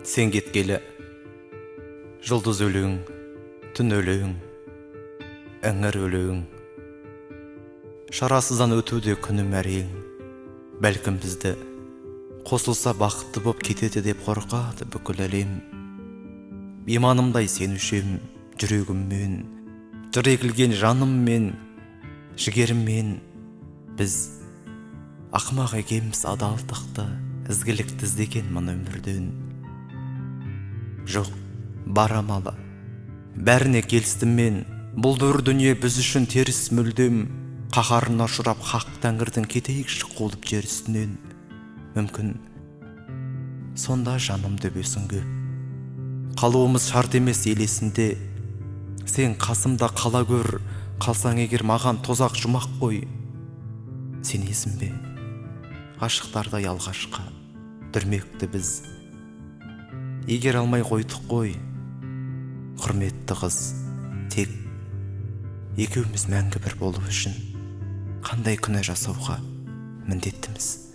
Sen кеткелі, жұлдыз өлең, түн өлең, іңір өлең. Шарасыздан өтуде күнім әрең. Бәлкім бізді қосылса бақытты боп кетеді деп қорқады бүкіл әлем. Иманымдай сен үшем, жүрегіммен, жыр егілген жаныммен, жігеріммен. Біз ақымақ екеміз адалдықты, ізгілікті іздеген мұны өмірден. Жоқ, барамалы, бәріне келістім мен. Бұлдыр дүние біз үшін теріс мүлдем. Қаһарына ұшырап хақ тәңірдің кетейікші қолып жер үстінен. Мүмкін сонда жаным дөбесін көп. Қалуымыз шарт емес елесінде. Сен қасымда қала көр, қалсаң егер маған тозақ жұмақ қой. Сенесің бе, ғашықтардай алғашқа дүрмекті біз егер алмай қойдық қой. Құрметті қыз, тек екеуміз мәңгі бір болу үшін қандай күнә жасауға міндеттіміз.